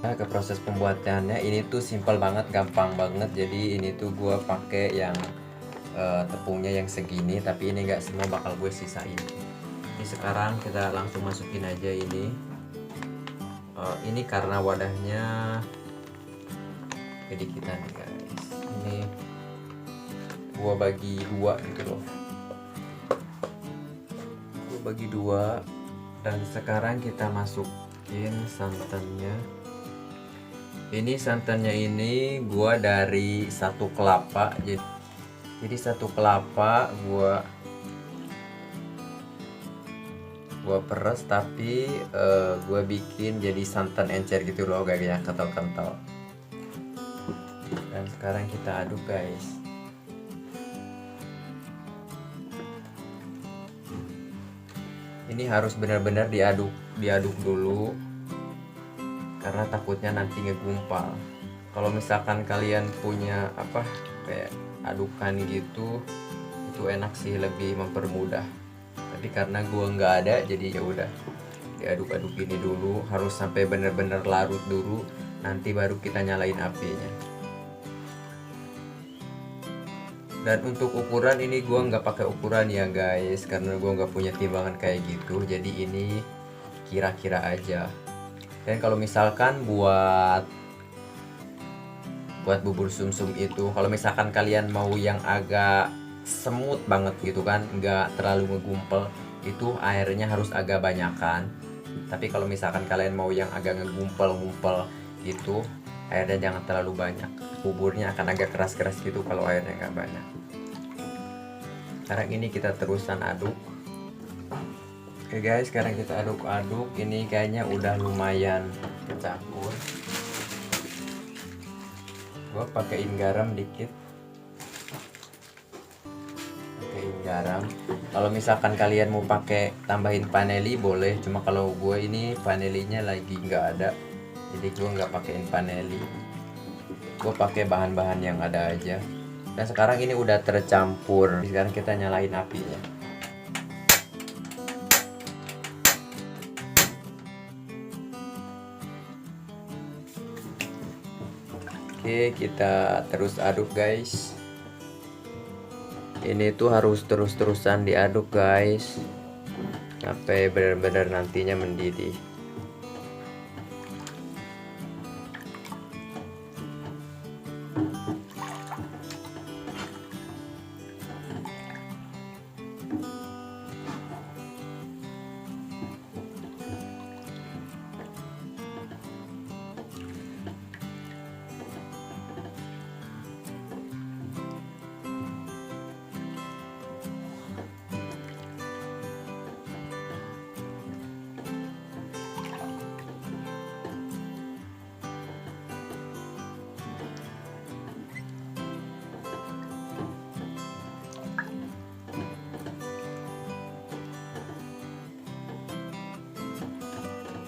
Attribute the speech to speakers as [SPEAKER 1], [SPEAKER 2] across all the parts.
[SPEAKER 1] Ke proses pembuatannya ini tuh simpel banget, gampang banget. Jadi ini tuh gue pakai yang tepungnya yang segini, tapi ini nggak semua bakal gue sisain. Ini sekarang kita langsung masukin aja ini. Ini karena wadahnya kedikitan nih guys. Ini gue bagi dua gitu loh. Gue bagi dua, dan sekarang kita masukin santannya. Ini santannya ini gua dari satu kelapa, jadi satu kelapa gua peres, tapi gua bikin jadi santan encer gitu loh, kayak kental-kental. Dan sekarang kita aduk guys. Ini harus benar-benar diaduk dulu, karena takutnya nanti ngegumpal. Kalau misalkan kalian punya kayak adukan gitu, itu enak sih, lebih mempermudah. Tapi karena gua nggak ada, jadi ya udah diaduk-aduk ini dulu, harus sampai bener-bener larut dulu, nanti baru kita nyalain apinya. Dan untuk ukuran ini gua nggak pakai ukuran ya guys, karena gua nggak punya timbangan kayak gitu, jadi ini kira-kira aja. Dan kalau misalkan buat bubur sumsum itu, kalau misalkan kalian mau yang agak semut banget gitu kan, nggak terlalu ngegumpel, itu airnya harus agak banyakan. Tapi kalau misalkan kalian mau yang agak ngegumpel-gumpel gitu, airnya jangan terlalu banyak. Buburnya akan agak keras-keras gitu kalau airnya nggak banyak. Sekarang ini kita terusan aduk. Oke guys, sekarang kita aduk-aduk. Ini kayaknya udah lumayan kecampur. Gua pakein garam dikit. Pakein garam. Kalau misalkan kalian mau pakai tambahin vanili boleh, cuma kalau gue ini vanilinya lagi nggak ada, jadi gue nggak pakein vanili. Gue pakai bahan-bahan yang ada aja. Dan sekarang ini udah tercampur. Sekarang kita nyalain apinya. Oke, kita terus aduk guys. Ini tuh harus terus-terusan diaduk guys, sampai benar-benar nantinya mendidih.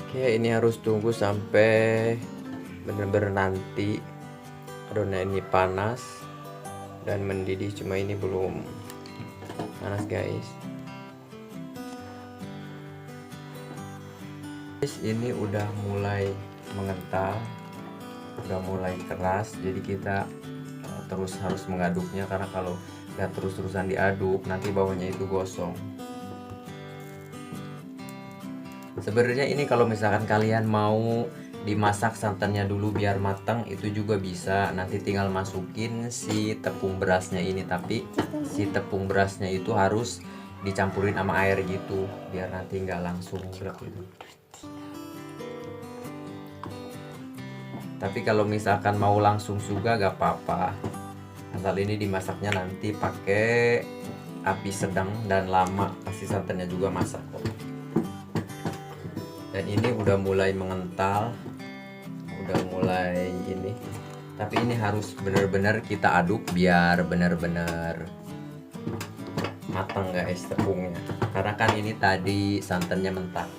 [SPEAKER 1] Oke, ini harus tunggu sampai benar-benar nanti adonan ini panas dan mendidih. Cuma ini belum panas guys. Ini udah mulai mengental, udah mulai keras, jadi kita terus harus mengaduknya, karena kalau nggak terus-terusan diaduk nanti bawahnya itu gosong. Sebenarnya ini kalau misalkan kalian mau dimasak santannya dulu biar matang, itu juga bisa. Nanti tinggal masukin si tepung berasnya ini, tapi si tepung berasnya itu harus dicampurin sama air gitu, biar nanti nggak langsung grek gitu. Tapi kalau misalkan mau langsung juga gak apa-apa, asal ini dimasaknya nanti pakai api sedang dan lama, pasti santannya juga masak kok. Dan ini udah mulai mengental, udah mulai ini, tapi ini harus benar-benar kita aduk biar benar-benar matang guys tepungnya, karena kan ini tadi santannya mentah.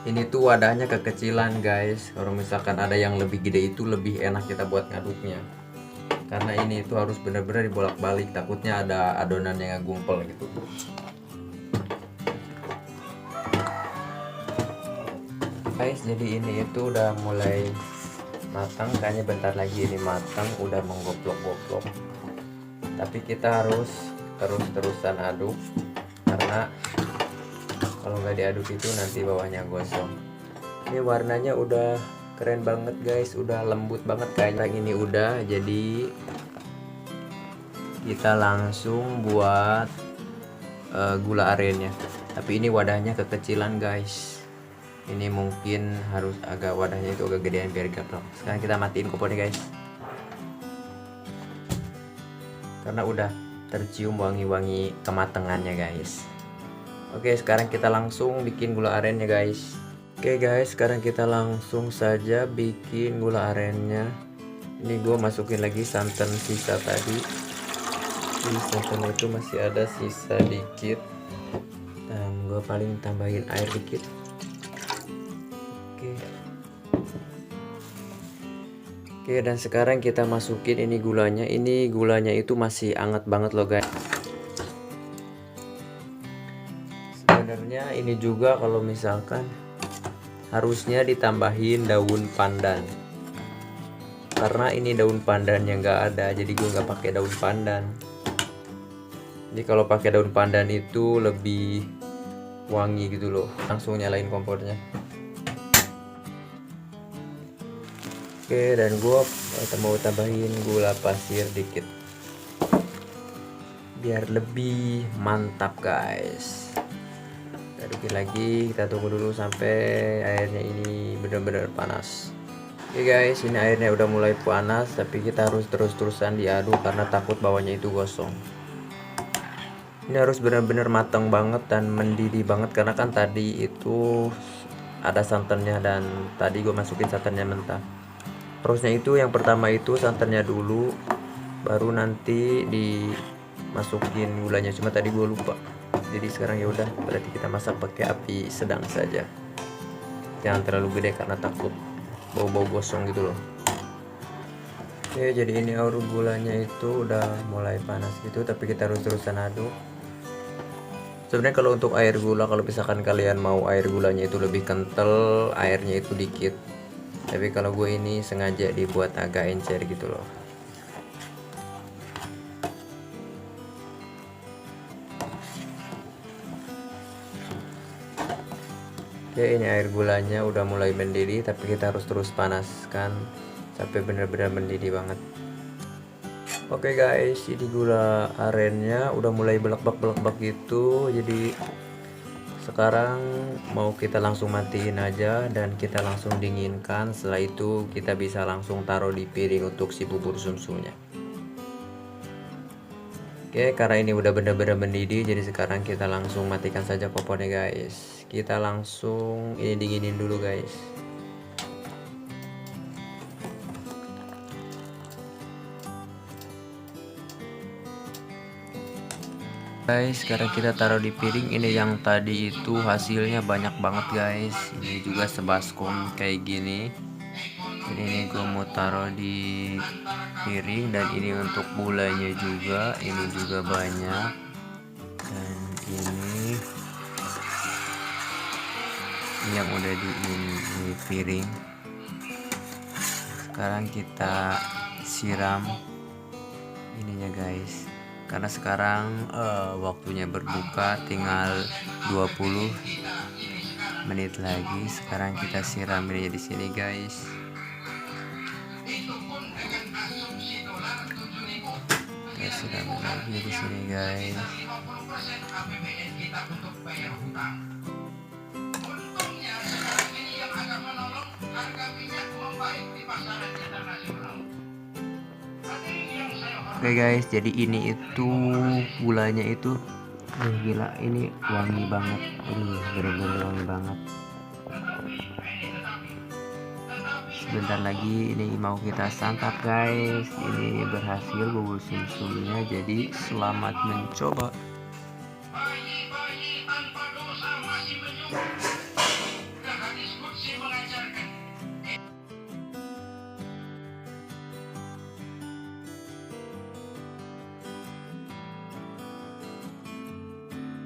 [SPEAKER 1] Ini ini tuh wadahnya kekecilan guys. Kalau misalkan ada yang lebih gede itu lebih enak kita buat ngaduknya. Karena ini itu harus benar-benar dibolak-balik, takutnya ada adonan yang gumpel gitu. Guys, jadi ini itu udah mulai matang, kayaknya bentar lagi ini matang, udah menggoplok-goplok. Tapi kita harus terus-terusan aduk, karena kalau nggak diaduk itu nanti bawahnya gosong. Ini warnanya udah keren banget guys, udah lembut banget kayaknya. Ini udah, jadi kita langsung buat gula arennya. Tapi ini wadahnya kekecilan guys. Ini mungkin harus agak wadahnya itu agak gedean biar gampang. Sekarang kita matiin kompornya guys, karena udah tercium wangi-wangi kematangannya guys. Oke, sekarang kita langsung bikin gula arennya guys. Oke guys, sekarang kita langsung saja bikin gula arennya. Ini gue masukin lagi santan sisa tadi. Ini santan itu masih ada sisa dikit, dan gue paling tambahin air dikit. Oke, dan sekarang kita masukin ini gulanya. Ini gulanya itu masih hangat banget loh guys. Sebenarnya ini juga kalau misalkan harusnya ditambahin daun pandan, karena ini daun pandannya nggak ada, jadi gue nggak pakai daun pandan. Jadi kalau pakai daun pandan itu lebih wangi gitu loh. Langsung nyalain kompornya. Oke, dan gue mau tambahin gula pasir dikit biar lebih mantap guys. Kita adukin lagi, kita tunggu dulu sampai airnya ini benar-benar panas. Oke guys, ini airnya udah mulai panas, tapi kita harus terus-terusan diaduk karena takut bawahnya itu gosong. Ini harus benar-benar matang banget dan mendidih banget, karena kan tadi itu ada santannya, dan tadi gue masukin santannya mentah. Harusnya itu yang pertama itu santannya dulu, baru nanti dimasukin gulanya, cuma tadi gue lupa. Jadi sekarang ya udah, berarti kita masak pakai api sedang saja, jangan terlalu gede karena takut bau-bau gosong gitu loh. Oke, jadi ini air gulanya itu udah mulai panas gitu, tapi kita harus terusan aduk. Sebenarnya kalau untuk air gula, kalau misalkan kalian mau air gulanya itu lebih kental, airnya itu dikit. Tapi kalau gue ini sengaja dibuat agak encer gitu loh. Oke, ini air gulanya udah mulai mendidih, tapi kita harus terus panaskan sampai benar-benar mendidih banget. Oke guys, ini gula arennya udah mulai belak-belak gitu. Jadi sekarang mau kita langsung matiin aja dan kita langsung dinginkan. Setelah itu kita bisa langsung taruh di piring untuk si bubur sumsumnya. Oke, karena ini udah bener-bener mendidih, jadi sekarang kita langsung matikan saja kompornya guys. Kita langsung ini dinginin dulu guys. Guys, sekarang kita taruh di piring. Ini yang tadi itu hasilnya banyak banget guys. Ini juga sebaskom kayak gini. Jadi ini gue mau taruh di piring, dan ini untuk gulanya juga, ini juga banyak. Dan ini yang udah di piring. Sekarang kita siram ininya guys, karena sekarang waktunya berbuka tinggal 20 menit lagi. Sekarang kita siram ini di sini guys. Kita siram lagi di sini guys. Oke guys, jadi ini itu gulanya itu gila, ini wangi banget. Ini bener-bener wangi banget. Sebentar lagi ini mau kita santap guys. Ini berhasil bubur sumsumnya, jadi selamat mencoba.